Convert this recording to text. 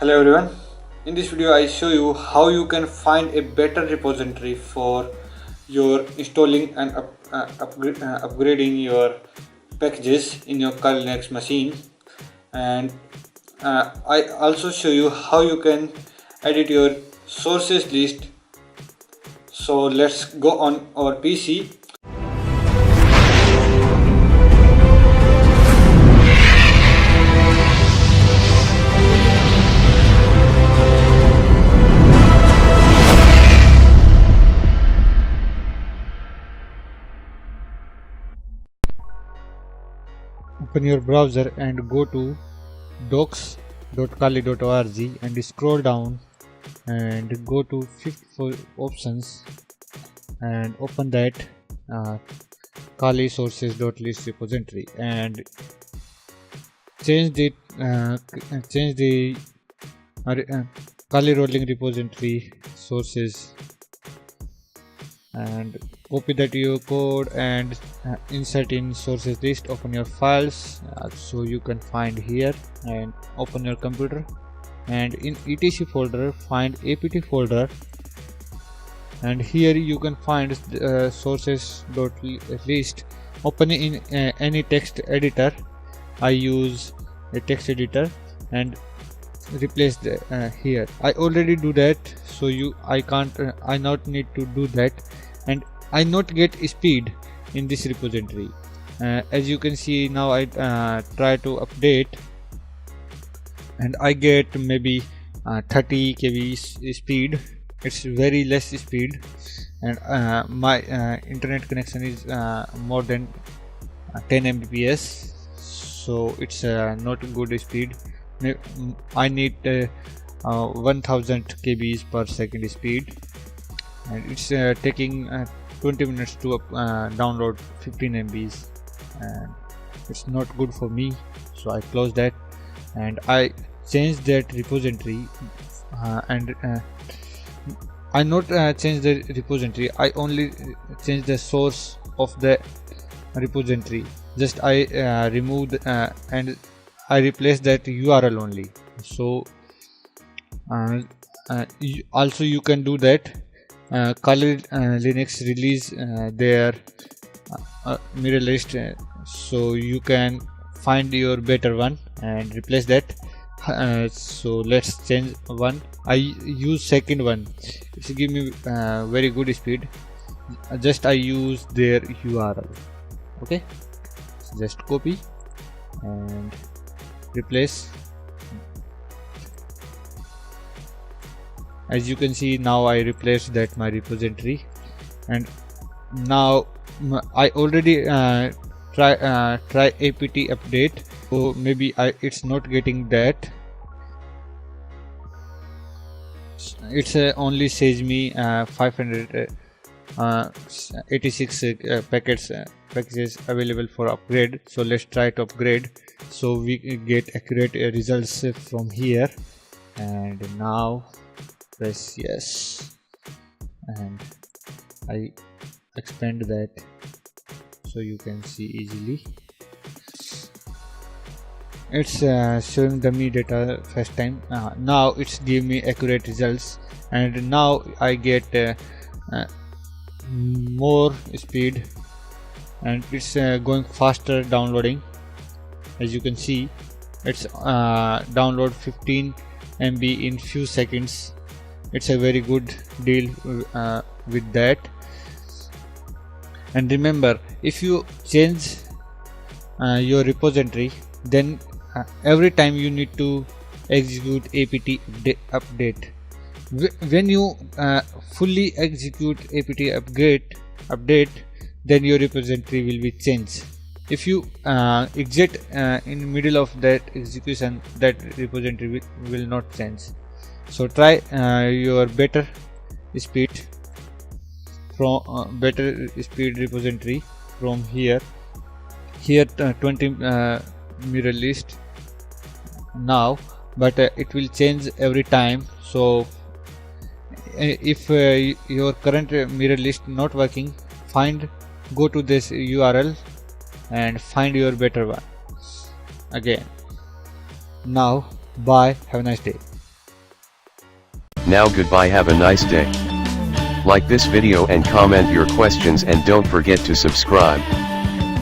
Hello everyone. In this video I show you how you can find a better repository for your installing and upgrading your packages in your Kali Linux machine, and I also show you how you can edit your sources list. So let's go on our PC. Open your browser and go to docs.kali.org and scroll down and go to fifth for options and open that Kali Sources.list repository and change the Kali rolling repository sources and copy that your code and insert in sources list. Open your files so you can find here and open your computer and in etc folder find apt folder, and here you can find sources.list. open in any text editor. I use a text editor and replace the here. I already do that, so I not need to do that, and I not get speed in this repository. As you can see now, I try to update and I get maybe 30 kb speed. It's very less speed, and my internet connection is more than 10 mbps, so it's not good speed. I need 1000 kbs per second speed, and it's taking 20 minutes to download 15 MBs, and it's not good for me, so I close that and I change that repository. And I not change the repository, I only change the source of the repository. Just I remove and I replace that URL only. So also you can do that. Kali Linux release their mirror list, so you can find your better one and replace that. So let's change one. I use second one. It's give me very good speed. Just I use their URL. Okay, so just copy and replace. As you can see now, I replaced that my repository, and now I already try apt update, so maybe it's not getting that. It's only says me 586 packages available for upgrade. So let's try to upgrade so we get accurate results from here. And now press yes, and I expand that so you can see easily. It's showing the me data first time. Now it's give me accurate results, and now I get more speed, and it's going faster downloading. As you can see, it's download 15 MB in few seconds. It's a very good deal with that. And remember, if you change your repository, then every time you need to execute apt update. When you fully execute apt update, then your repository will be changed. If you exit in the middle of that execution, that repository will not change. So try your better speed from better speed repository from here 20 mirror list now, but it will change every time. So if your current mirror list not working, go to this URL and find your better one again. Now bye, have a nice day. Now goodbye, have a nice day. Like this video and comment your questions and don't forget to subscribe.